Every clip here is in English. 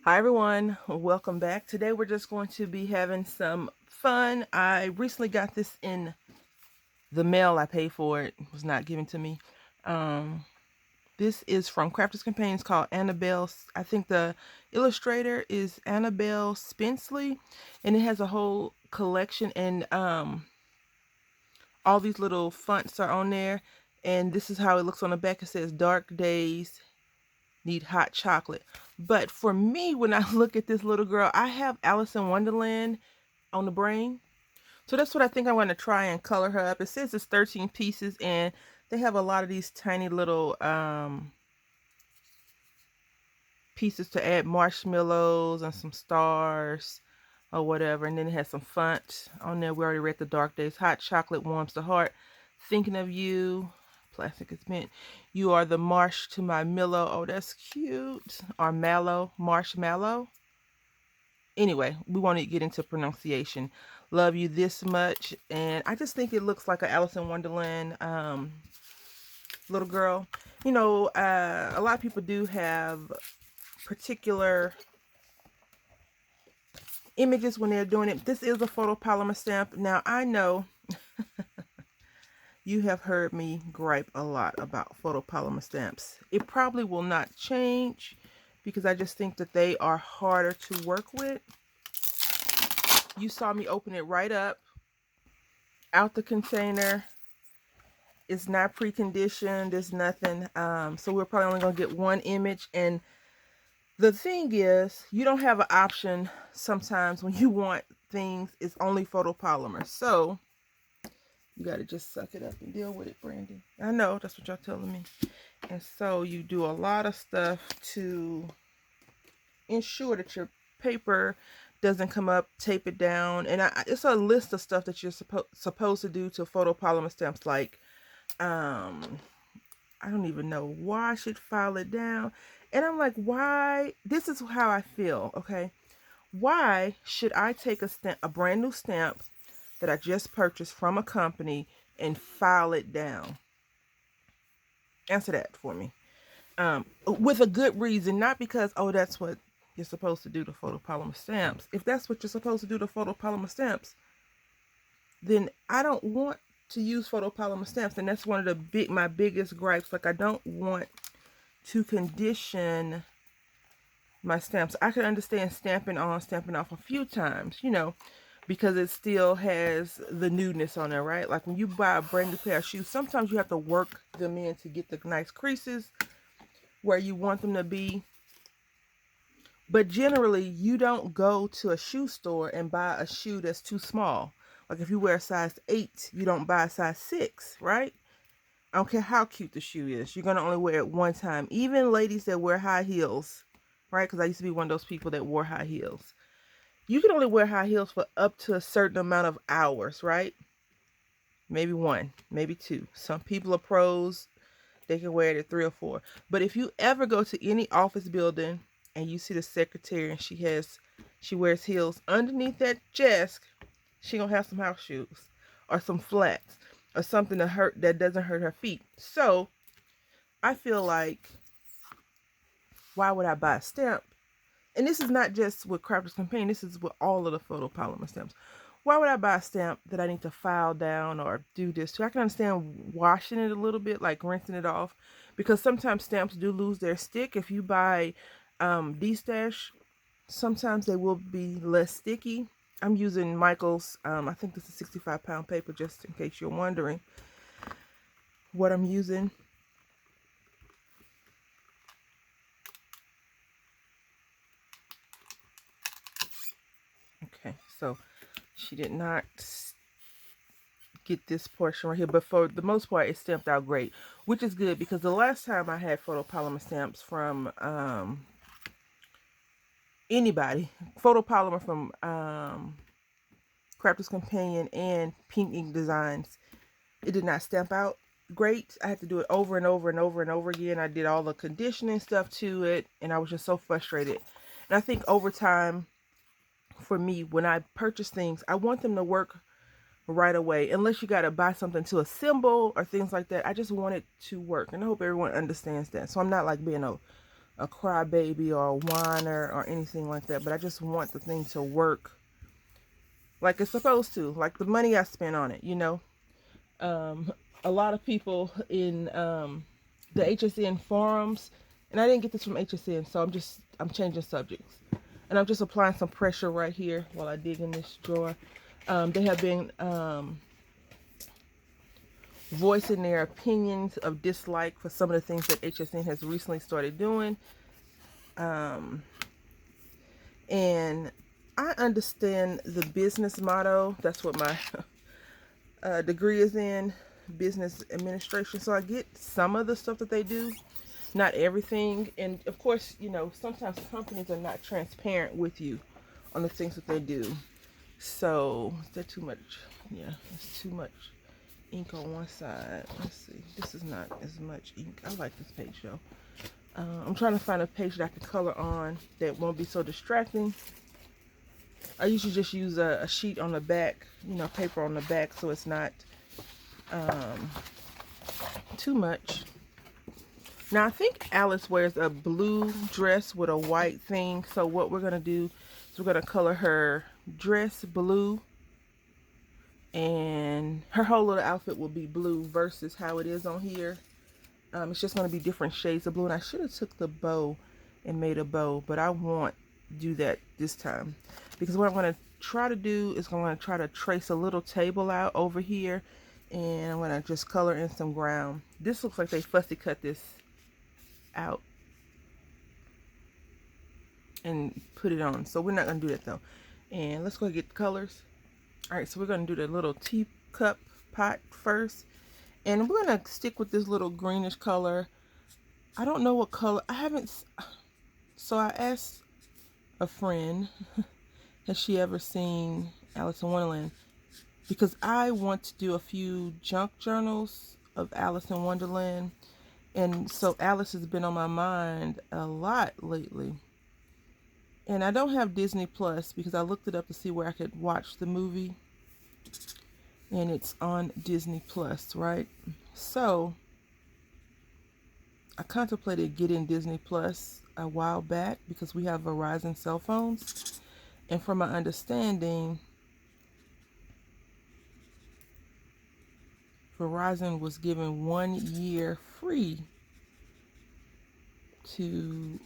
Hi everyone, welcome back. Today we're just going to be having some fun. I recently got this in the mail. I paid for it. It was not given to me. Um, this is from Crafters Companions called Annabelle. I think the illustrator is Annabelle Spenceley, and it has a whole collection and all these little fonts are on there. And this is how it looks on the back. It says Dark Days Need Hot Chocolate. But for me, when I look at this little girl, I have Alice in Wonderland on the brain. So that's what I think I'm going to try and color her up. It says it's 13 pieces, and they have a lot of these tiny little pieces to add marshmallows and some stars or whatever. And then it has some font on there. We already read the Dark Days. Hot chocolate warms the heart. Thinking of you. Plastic is mint. You are the marsh to my Milo. Oh, that's cute. Or mallow. Marshmallow. Anyway, we won't get into pronunciation. Love you this much. And I just think it looks like a Alice in Wonderland little girl. A lot of people do have particular images when they're doing it. This is a photopolymer stamp. Now, I know you have heard me gripe a lot about photopolymer stamps. It probably will not change because I just think that they are harder to work with. You saw me open it right up out the container. It's not preconditioned. There's nothing. So we're probably only going to get one image. And the thing is, you don't have an option sometimes when you want things. It's only photopolymer. So you got to just suck it up and deal with it, Brandy. I know, that's what y'all telling me. And so you do a lot of stuff to ensure that your paper doesn't come up, tape it down. And it's a list of stuff that you're supposed to do to photopolymer stamps, like I don't even know why I should file it down. And I'm like, why? This is how I feel, okay? Why should I take a brand new stamp that I just purchased from a company and file it down? Answer that for me. With a good reason, not because, oh, that's what you're supposed to do to photopolymer stamps. If that's what you're supposed to do to photopolymer stamps, then I don't want to use photopolymer stamps. And that's one of my biggest gripes. Like, I don't want to condition my stamps. I can understand stamping on, stamping off a few times, because it still has the newness on there, right? Like when you buy a brand new pair of shoes, sometimes you have to work them in to get the nice creases where you want them to be. But generally, you don't go to a shoe store and buy a shoe that's too small. Like if you wear a size 8, you don't buy a size 6, right? I don't care how cute the shoe is. You're going to only wear it one time. Even ladies that wear high heels, right? Because I used to be one of those people that wore high heels. You can only wear high heels for up to a certain amount of hours, right? Maybe 1, maybe 2. Some people are pros. They can wear it at 3 or 4. But if you ever go to any office building and you see the secretary and she wears heels underneath that desk, she gonna have some house shoes or some flats or something that doesn't hurt her feet. So I feel like, why would I buy a stamp? And this is not just with Crafters Companion, this is with all of the photopolymer stamps. Why would I buy a stamp that I need to file down or do this to? I can understand washing it a little bit, like rinsing it off, because sometimes stamps do lose their stick. If you buy D-Stash, sometimes they will be less sticky. I'm using Michael's, I think this is 65-pound paper, just in case you're wondering what I'm using. Okay, so she did not get this portion right here, but for the most part, it's stamped out great, which is good because the last time I had photopolymer stamps from anybody, photopolymer from Crafters Companion and Pink Ink Designs, it did not stamp out great. I had to do it over and over and over and over again. I did all the conditioning stuff to it, and I was just so frustrated. And I think over time, for me, when I purchase things, I want them to work right away, unless you got to buy something to assemble or things like that. I just want it to work, and I hope everyone understands that. So I'm not like being a a crybaby or a whiner or anything like that, but I just want the thing to work like it's supposed to, like the money I spent on it, you know. Um, a lot of people in the HSN forums, and I didn't get this from HSN, so I'm changing subjects, and I'm just applying some pressure right here while I dig in this drawer. They have been voicing their opinions of dislike for some of the things that HSN has recently started doing. And I understand the business motto. That's what my degree is in, business administration. So I get some of the stuff that they do, not everything. And of course, you know, sometimes companies are not transparent with you on the things that they do. So is that too much? Yeah, it's too much ink on one side. Let's see. This is not as much ink. I like this page though. I'm trying to find a page that I can color on that won't be so distracting. I usually just use a sheet on the back, you know, paper on the back, so it's not too much. Now, I think Alice wears a blue dress with a white thing, so what we're going to do is we're going to color her dress blue, and her whole little outfit will be blue versus how it is on here. It's just going to be different shades of blue, and I should have took the bow and made a bow, but I won't do that this time, because what I'm going to try to do is I'm going to try to trace a little table out over here, and I'm going to just color in some ground. This looks like they fussy cut this out and put it on, so we're not going to do that though. And let's go get the colors. All right, so we're going to do the little teacup pot first, and we're going to stick with this little greenish color. I don't know what color. I haven't. So I asked a friend, has she ever seen Alice in Wonderland? Because I want to do a few junk journals of Alice in Wonderland. And so Alice has been on my mind a lot lately. And I don't have Disney Plus because I looked it up to see where I could watch the movie. And it's on Disney Plus, right? So I contemplated getting Disney Plus a while back because we have Verizon cell phones. And from my understanding, Verizon was giving 1 year free to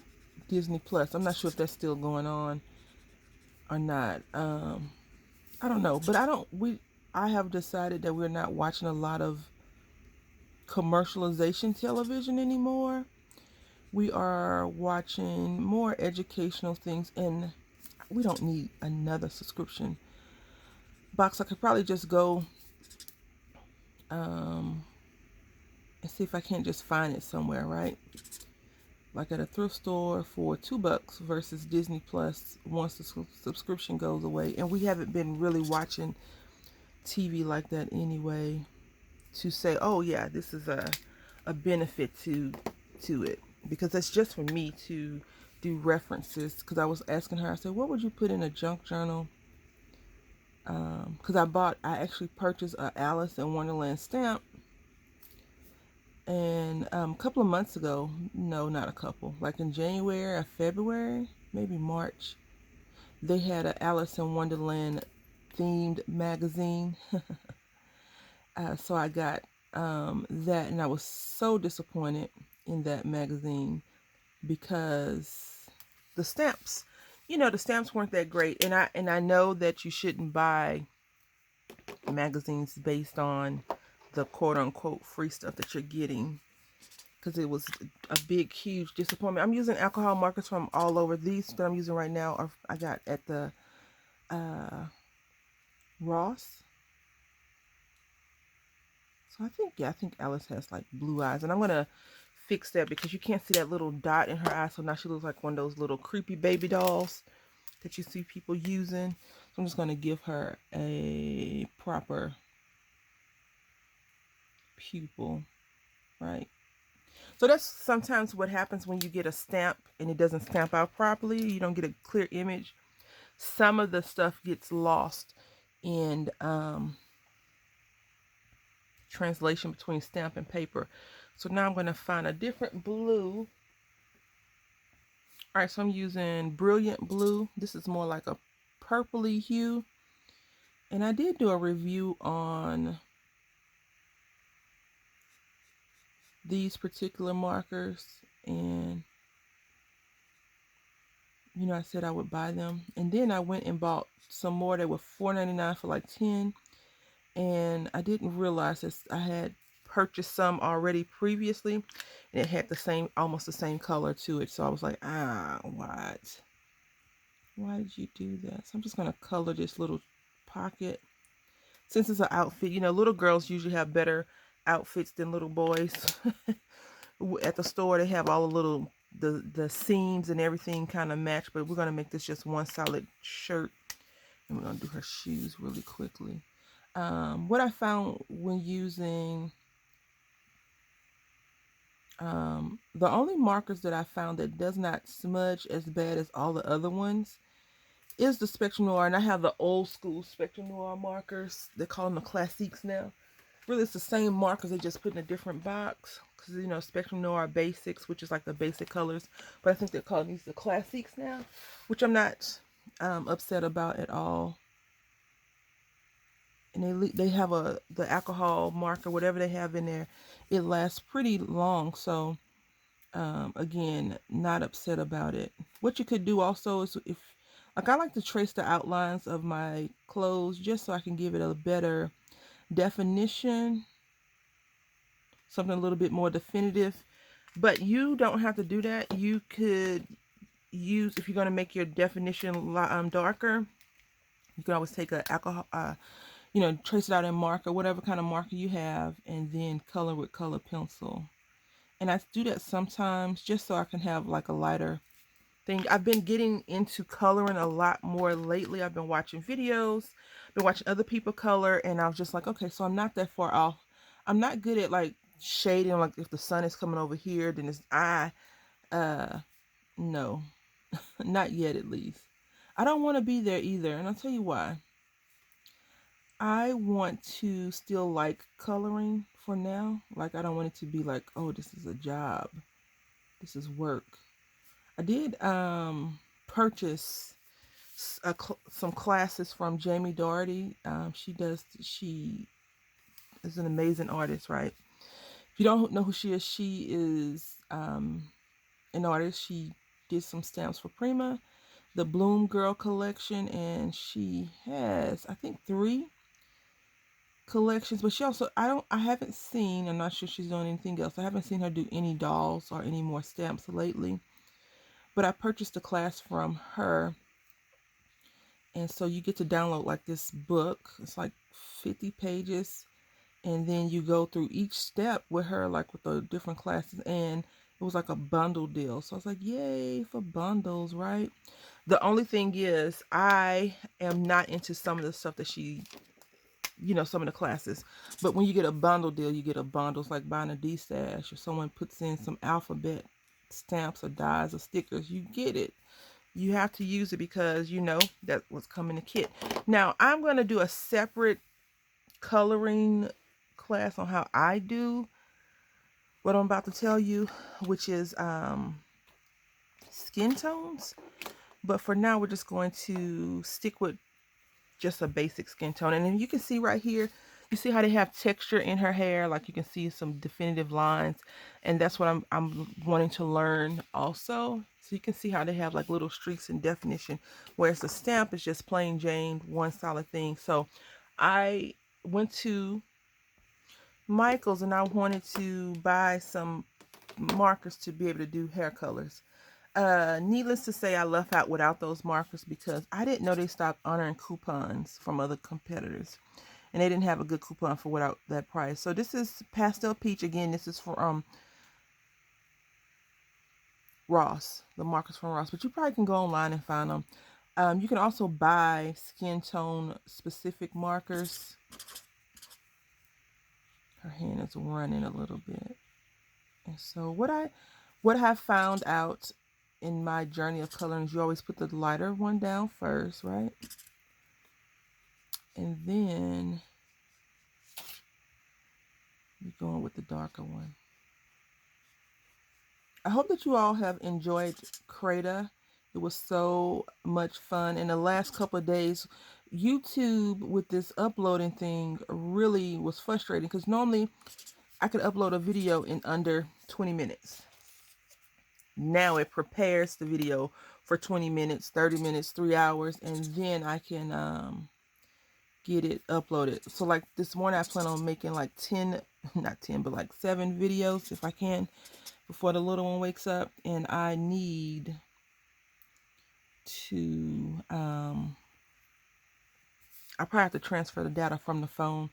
Disney Plus. I'm not sure if that's still going on or not. I don't know, but I have decided that we're not watching a lot of commercialization television anymore. We are watching more educational things, and we don't need another subscription box. I could probably just go and see if I can't just find it somewhere, right? Like at a thrift store for $2 versus Disney Plus once the subscription goes away. And we haven't been really watching TV like that anyway to say, oh yeah, this is a benefit to it, because that's just for me to do references. Because I was asking her, I said, what would you put in a junk journal? Because I actually purchased a Alice in Wonderland stamp, and a couple of months ago, no, not a couple, like in January or February, maybe March, they had a Alice in Wonderland themed magazine. So I got that, and I was so disappointed in that magazine because the stamps, the stamps weren't that great. And I know that you shouldn't buy magazines based on the quote unquote free stuff that you're getting, because it was a big, huge disappointment. I'm using alcohol markers from all over. These that I'm using right now I got at the Ross. So I think Alice has like blue eyes, and I'm gonna fix that because you can't see that little dot in her eye. So now she looks like one of those little creepy baby dolls that you see people using. So I'm just gonna give her a proper pupil, right? So that's sometimes what happens when you get a stamp and it doesn't stamp out properly. You don't get a clear image. Some of the stuff gets lost in translation between stamp and paper. So now I'm going to find a different blue All right, so I'm using Brilliant Blue. This is more like a purpley hue. And I did do a review on these particular markers. And, you know, I said I would buy them. And then I went and bought some more. They were $4.99 for like 10. And I didn't realize that I had purchased some already previously. And it had the same, almost the same color to it. So I was like, what? Why did you do that? So I'm just going to color this little pocket. Since it's an outfit, you know, little girls usually have better outfits than little boys. At the store, they have all the little, the seams and everything kind of match. But we're going to make this just one solid shirt. And we're going to do her shoes really quickly. What I found when using the only markers that I found that does not smudge as bad as all the other ones is the Spectrum Noir. And I have the old school Spectrum Noir markers. They call them the Classiques now. Really, it's the same markers. They just put in a different box. Because, you know, Spectrum Noir Basics, which is like the basic colors. But I think they're calling these the Classiques now, which I'm not upset about at all. And they have the alcohol marker, whatever they have in there, it lasts pretty long. So again, not upset about it. What you could do also is, if like, I like to trace the outlines of my clothes just so I can give it a better definition, something a little bit more definitive. But you don't have to do that. You could use, if you're going to make your definition darker, you can always take a alcohol, you know, trace it out in marker, whatever kind of marker you have, and then color with color pencil. And I do that sometimes just so I can have like a lighter thing. I've been getting into coloring a lot more lately. I've been watching videos, been watching other people color, and I was just like, okay, so I'm not that far off. I'm not good at like shading, like if the sun is coming over here, then it's no, not yet at least. I don't want to be there either, and I'll tell you why. I want to still like coloring for now. Like, I don't want it to be like, oh, this is a job. This is work. I did purchase some classes from Jamie Doherty. She is an amazing artist, right? If you don't know who she is an artist. She did some stamps for Prima, the Bloom Girl collection, and she has, I think, 3 collections. But she also, I haven't seen, I'm not sure she's doing anything else. I haven't seen her do any dolls or any more stamps lately. But I purchased a class from her. And so you get to download like this book. It's like 50 pages. And then you go through each step with her, like with the different classes. And it was like a bundle deal. So I was like, yay for bundles, right? The only thing is, I am not into some of the stuff that she, you know, some of the classes. But when you get a bundle deal, you get a bundle. It's like buying a D-stash, or someone puts in some alphabet stamps or dies or stickers. You get it. You have to use it because you know that's what's coming in the kit. Now, I'm going to do a separate coloring class on how I do what I'm about to tell you, which is skin tones. But for now, we're just going to stick with just a basic skin tone. And then you can see right here, you see how they have texture in her hair, like you can see some definitive lines, and that's what I'm wanting to learn also. So you can see how they have like little streaks and definition, whereas the stamp is just plain Jane, one solid thing. So I went to Michael's and I wanted to buy some markers to be able to do hair colors. Needless to say, I left out without those markers because I didn't know they stopped honoring coupons from other competitors. And they didn't have a good coupon for without that price. So this is Pastel Peach. Again, this is for Ross. The markers from Ross. But you probably can go online and find them. You can also buy skin tone specific markers. Her hand is running a little bit. And so what I have found out in my journey of coloring is you always put the lighter one down first, right? And then you're going with the darker one. I hope that you all have enjoyed Creta. It was so much fun. In the last couple of days, YouTube with this uploading thing really was frustrating because normally I could upload a video in under 20 minutes. Now it prepares the video for 20 minutes, 30 minutes, 3 hours, and then I can get it uploaded. So like this morning I plan on making like 10, not 10, but like 7 videos if I can before the little one wakes up. And I need to I probably have to transfer the data from the phone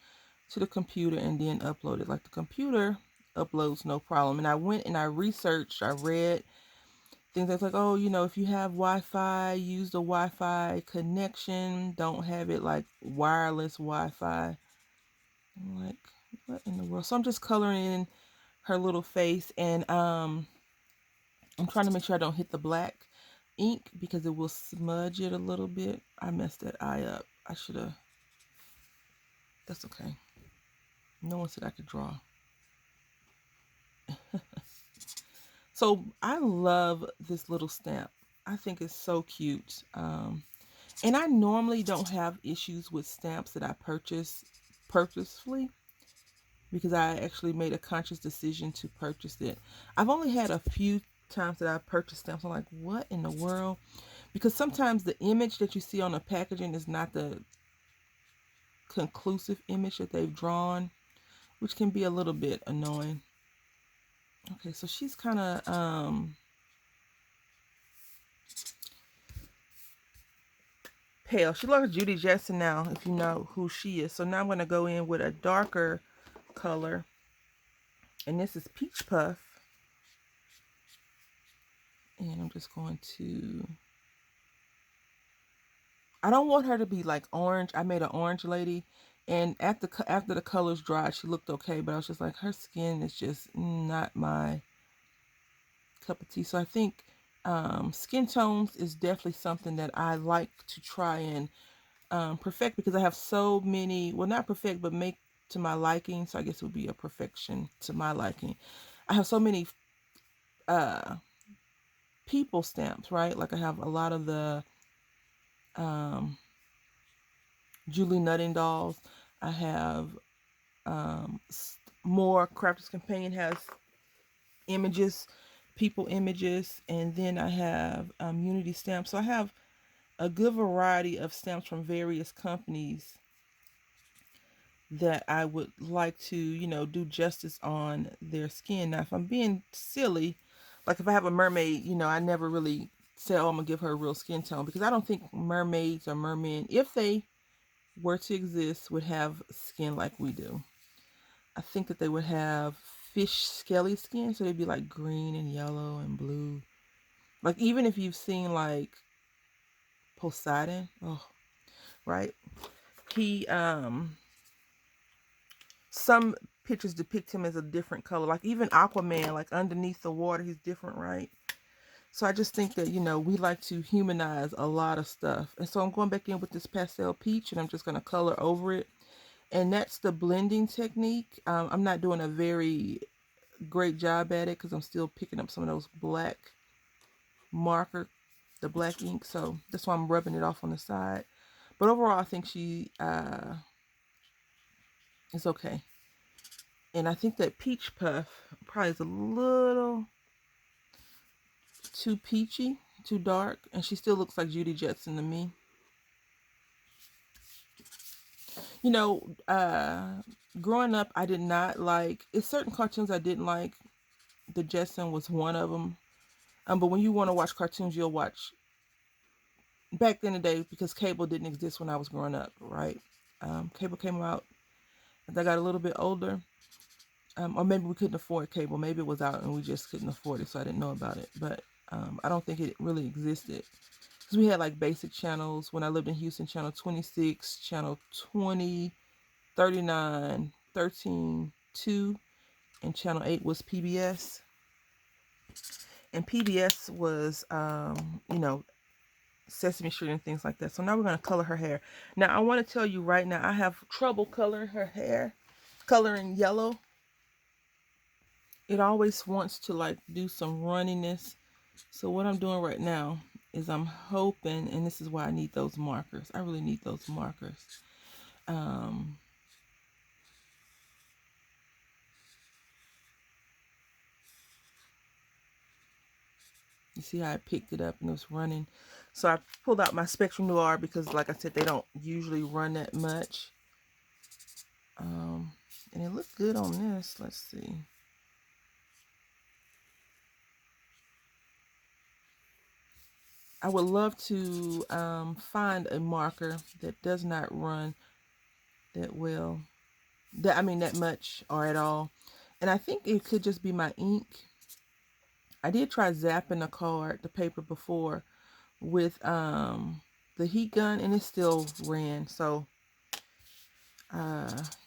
to the computer and then upload it. Like the computer uploads no problem. And I went and I researched, I read things that's like, oh, you know, if you have Wi-Fi, use the Wi-Fi connection. Don't have it like wireless Wi-Fi. I'm like, what in the world? So I'm just coloring in her little face, and I'm trying to make sure I don't hit the black ink because it will smudge it a little bit. I messed that eye up. I should have. That's okay. No one said I could draw. So I love this little stamp. I think it's so cute. And I normally don't have issues with stamps that I purchase purposefully because I actually made a conscious decision to purchase it. I've only had a few times that I purchased stamps. I'm like, what in the world? Because sometimes the image that you see on the packaging is not the conclusive image that they've drawn, which can be a little bit annoying. Okay, so she's kind of pale. She looks like Judy Jetson now, if you know who she is. So now I'm going to go in with a darker color. And this is Peach Puff. And I'm just going to... I don't want her to be like orange. I made an orange lady. And after the colors dried, she looked okay. But I was just like, her skin is just not my cup of tea. So I think skin tones is definitely something that I like to try and perfect, because I have so many, well, not perfect, but make to my liking. So I guess it would be a perfection to my liking. I have so many people stamps, right? Like I have a lot of the Julie Nutting dolls. I have more Crafters Companion has images, people images, and then I have Unity stamps. So I have a good variety of stamps from various companies that I would like to, you know, do justice on their skin. Now, if I'm being silly, like if I have a mermaid, you know, I never really say, oh, I'm gonna give her a real skin tone, because I don't think mermaids or mermen, if they were to exist, would have skin like we do. I think that they would have fish scaly skin, so they'd be like green and yellow and blue. Like even if you've seen like Poseidon, oh, right? He some pictures depict him as a different color. Like even Aquaman, like underneath the water, he's different, right? So I just think that, you know, we like to humanize a lot of stuff. And so I'm going back in with this pastel peach, and I'm just going to color over it. And that's the blending technique. I'm not doing a very great job at it because I'm still picking up some of those black marker, the black ink. So that's why I'm rubbing it off on the side. But overall, I think she is okay. And I think that Peach Puff probably is a little too peachy, too dark. And she still looks like Judy Jetson to me. You know, growing up, I did not like, it's certain cartoons I didn't like. The Jetson was one of them. But when you want to watch cartoons, you'll watch back in the day, because cable didn't exist when I was growing up, right? Cable came out as I got a little bit older. Or maybe we couldn't afford cable. Maybe it was out and we just couldn't afford it, so I didn't know about it. But I don't think it really existed. Because we had like basic channels. When I lived in Houston, channel 26, channel 20, 39, 13, 2, and channel 8 was PBS. And PBS was, you know, Sesame Street and things like that. So now we're going to color her hair. Now, I want to tell you right now, I have trouble coloring her hair, coloring yellow. it always wants to like do some runniness. So what I'm doing right now is I'm hoping, and this is why I need those markers. I really need those markers. Um, you see how I picked it up and it was running. So I pulled out my Spectrum Noir because, like I said, they don't usually run that much. And it looked good on this. Let's see. I would love to find a marker that does not run that well. That much or at all. And I think it could just be my ink. I did try zapping the paper before with the heat gun, and it still ran. So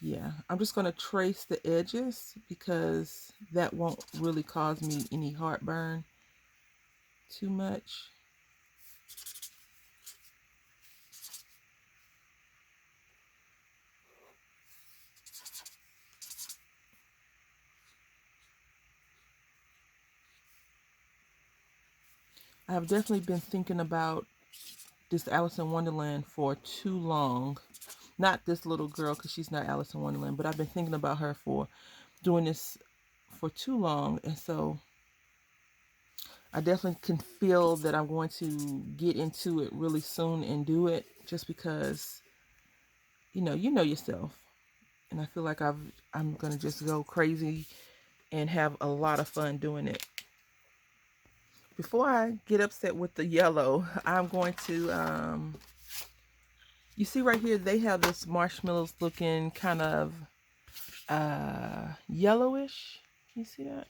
yeah, I'm just gonna trace the edges because that won't really cause me any heartburn too much. I have definitely been thinking about this Alice in Wonderland for too long. Not this little girl, because she's not Alice in Wonderland, but I've been thinking about her for doing this for too long. And so I definitely can feel that I'm going to get into it really soon and do it, just because, you know yourself. And I feel like I'm going to just go crazy and have a lot of fun doing it. Before I get upset with the yellow, I'm going to, you see right here, they have this marshmallows looking kind of yellowish. Can you see that?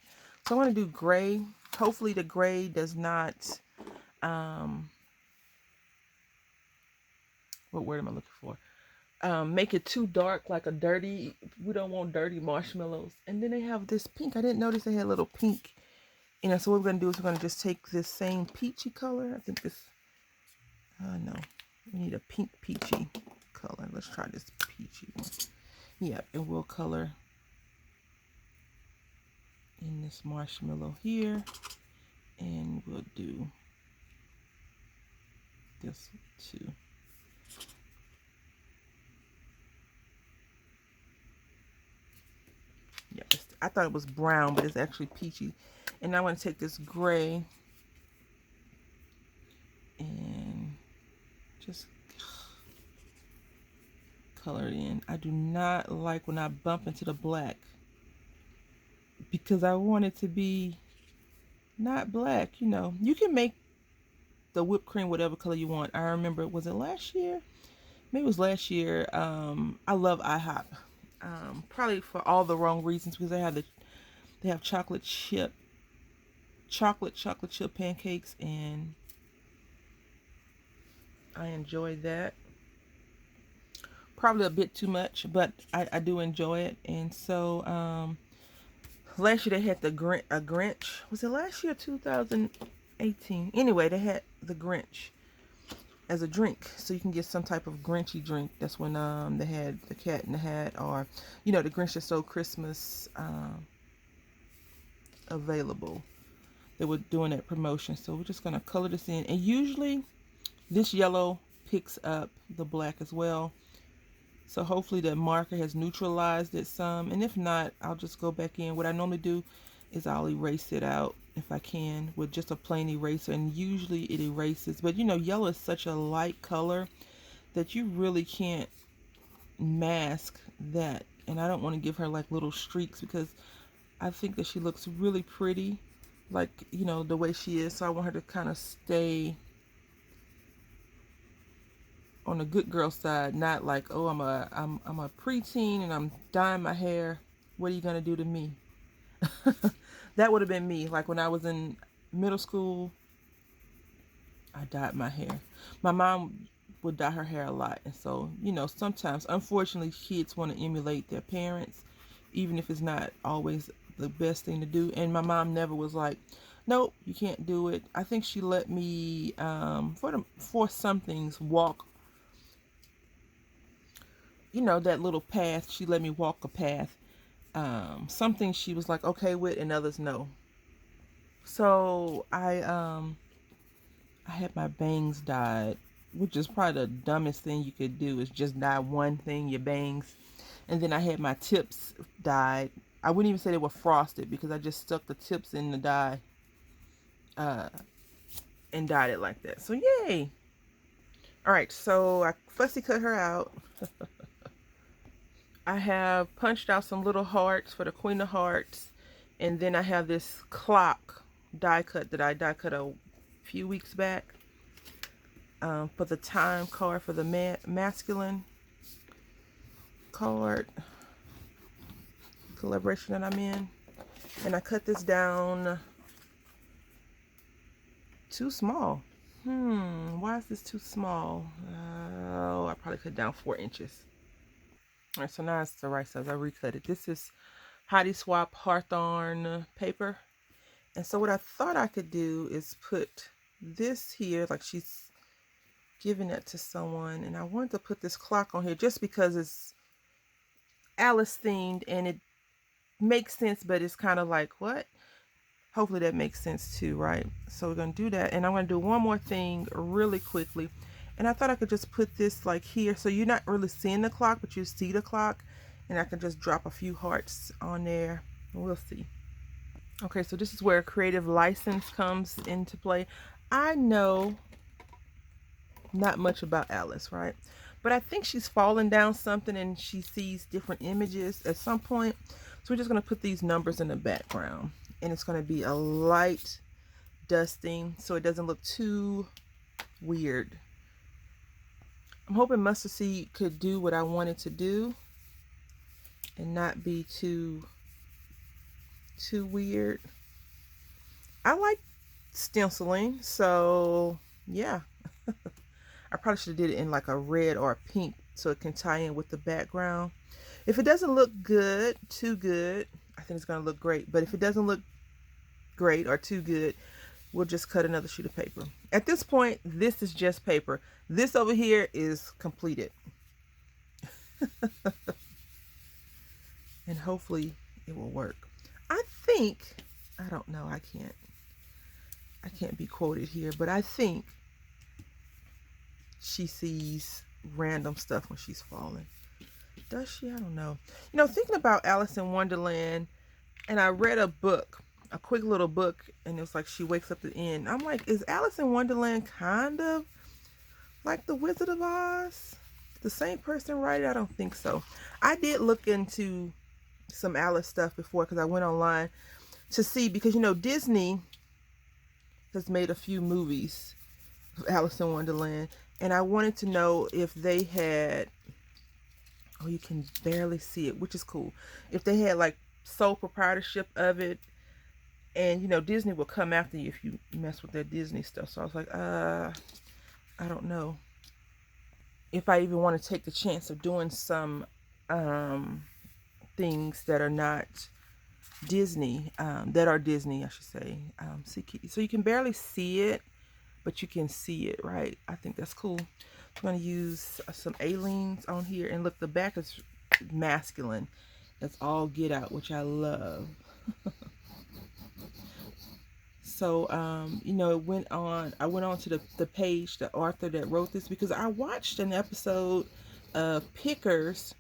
So I want to do gray. Hopefully the gray does not, what word am I looking for? Make it too dark, like a dirty, we don't want dirty marshmallows. And then they have this pink. I didn't notice they had a little pink. So what we're going to do is we're going to just take this same peachy color. I think this, no, we need a pink peachy color. Let's try this peachy one. Yep, and we'll color in this marshmallow here. And we'll do this too. Yeah, I thought it was brown, but it's actually peachy. And now I'm going to take this gray and just color it in. I do not like when I bump into the black because I want it to be not black. You can make the whipped cream whatever color you want. I remember, was it last year? Maybe it was last year. I love IHOP. Probably for all the wrong reasons, because they have chocolate chip pancakes, and I enjoy that. Probably a bit too much, but I do enjoy it. And so last year they had a Grinch. Was it last year, 2018? Anyway, they had the Grinch as a drink, so you can get some type of Grinchy drink. That's when they had the Cat in the Hat, or the Grinch That Stole Christmas available. They were doing that promotion. So we're just gonna color this in, and usually this yellow picks up the black as well. So hopefully the marker has neutralized it some, and if not, I'll just go back in. What I normally do is I'll erase it out if I can with just a plain eraser, and usually it erases. But yellow is such a light color that you really can't mask that. And I don't want to give her like little streaks, because I think that she looks really pretty, like the way she is. So I want her to kind of stay on the good girl side, not like, oh, I'm a preteen and I'm dyeing my hair. What are you gonna do to me? That would have been me. Like when I was in middle school, I dyed my hair. My mom would dye her hair a lot, and so sometimes, unfortunately, kids want to emulate their parents, even if it's not always the best thing to do. And my mom never was like, nope, you can't do it. I think she let me for some things walk that little path. She let me walk a path, Something she was like okay with and others no. So I had my bangs dyed, which is probably the dumbest thing you could do is just dye one thing, your bangs. And then I had my tips dyed. I wouldn't even say they were frosted because I just stuck the tips in the dye uh, and dyed it like that. So yay. All right, so I fussy cut her out. I have punched out some little hearts for the Queen of Hearts. And then I have this clock die cut that I die cut a few weeks back. For the time card for the masculine card collaboration that I'm in. And I cut this down too small. Why is this too small? Oh, I probably cut down 4 inches. All right, so now it's the right size. I recut it. This is Hottie Swap Hawthorne paper. And so what I thought I could do is put this here, like she's giving it to someone. And I wanted to put this clock on here just because it's Alice themed and it makes sense, but it's kind of like, what? Hopefully that makes sense too, right? So we're going to do that. And I'm going to do one more thing really quickly. And I thought I could just put this like here. So you're not really seeing the clock, but you see the clock. And I can just drop a few hearts on there. We'll see. Okay, so this is where creative license comes into play. I know not much about Alice, right? But I think she's falling down something and she sees different images at some point. So we're just going to put these numbers in the background. And it's going to be a light dusting so it doesn't look too weird. I'm hoping mustard seed could do what I wanted to do and not be too weird. I like stenciling, so yeah. I probably should have did it in like a red or a pink so it can tie in with the background. If it doesn't look good, too good, I think it's going to look great. But if it doesn't look great or too good, we'll just cut another sheet of paper. At this point, this is just paper. This over here is completed. And hopefully it will work. I think, I don't know, I can't be quoted here, but I think she sees random stuff when she's falling. Does she? I don't know. You know, thinking about Alice in Wonderland, and I read a book, a quick little book, and it was like she wakes up at the end. I'm like, is Alice in Wonderland kind of like the Wizard of Oz? The same person write it? I don't think so. I did look into some Alice stuff before because I went online to see, because you know Disney has made a few movies of Alice in Wonderland, and I wanted to know if they had, oh, you can barely see it, which is cool, if they had like sole proprietorship of it. And you know Disney will come after you if you mess with their Disney stuff. So I was like, I don't know if I even want to take the chance of doing some things that are not Disney, that are Disney, I should say. So you can barely see it, but you can see it, right? I think that's cool. I'm going to use some A-leans on here. And look, the back is masculine. That's all get out, which I love. So, you know, I went on to the page, the author that wrote this, because I watched an episode of Pickers,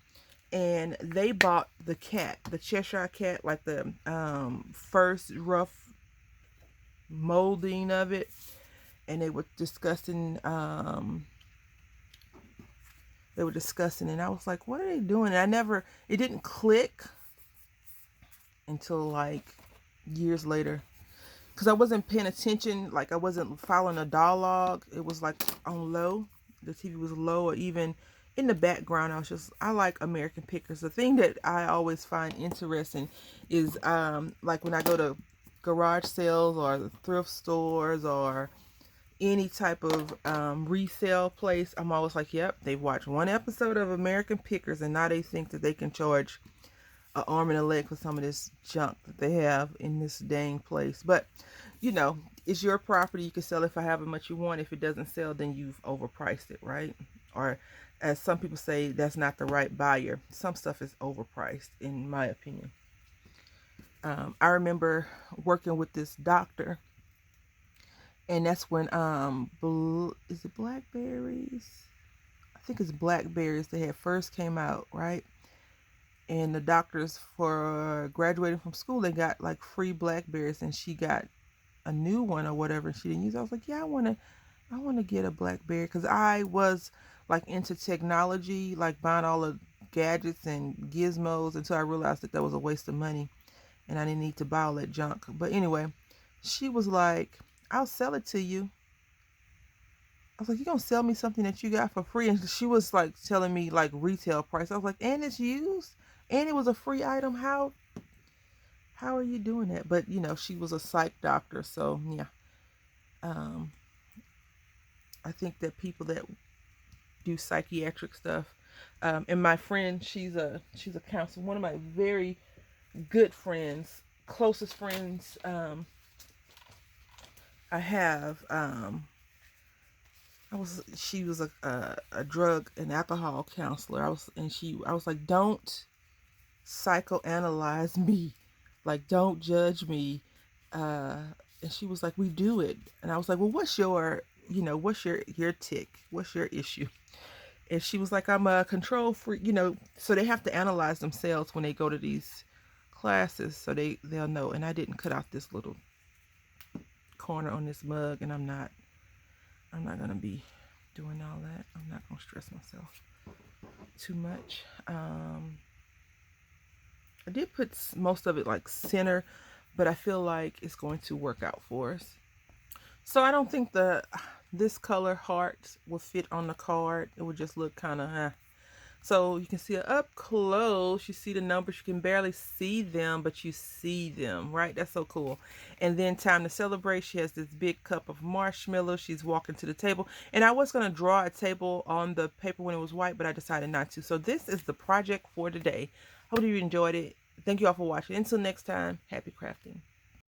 and they bought the cat, the Cheshire cat, like the first rough molding of it, and they were discussing, and I was like, what are they doing? And it didn't click until like years later. Because I wasn't paying attention, like I wasn't following a dialogue. It was like on low. The TV was low, or even in the background. I like American Pickers. The thing that I always find interesting is like when I go to garage sales or the thrift stores or any type of resale place, I'm always like, yep, they've watched one episode of American Pickers and now they think that they can charge an arm and a leg for some of this junk that they have in this dang place. But you know, it's your property. You can sell it for however much you want. If it doesn't sell, then you've overpriced it, right? Or as some people say, that's not the right buyer. Some stuff is overpriced, in my opinion. I remember working with this doctor, and that's when is it blackberries? I think it's blackberries that had first came out, right? And the doctors for graduating from school, they got like free blackberries, and she got a new one or whatever, and she didn't use it. I was like, yeah, I want to get a blackberry, because I was like into technology, like buying all the gadgets and gizmos, until I realized that was a waste of money and I didn't need to buy all that junk. But anyway, she was like, I'll sell it to you. I was like, you gonna sell me something that you got for free? And she was like telling me like retail price. I was like, and it's used, and it was a free item. How are you doing that? But you know, she was a psych doctor, so yeah. Um, I think that people that do psychiatric stuff, and my friend, she's a counselor. One of my very good friends, closest friends, I have. She was a drug and alcohol counselor. I was like, don't psychoanalyze me, like don't judge me. Uh, and she was like, we do it. And I was like, well, what's your tick? What's your issue? And she was like, I'm a control freak, so they have to analyze themselves when they go to these classes, so they'll know. And I didn't cut out this little corner on this mug, and I'm not gonna be doing all that. I'm not gonna stress myself too much. I did put most of it like center, but I feel like it's going to work out for us. So I don't think this color heart will fit on the card. It would just look kind of So you can see it up close. You see the numbers. You can barely see them, but you see them, right? That's so cool. And then time to celebrate. She has this big cup of marshmallows. She's walking to the table. And I was going to draw a table on the paper when it was white, but I decided not to. So this is the project for today. Hope you enjoyed it. Thank you all for watching. Until next time, happy crafting.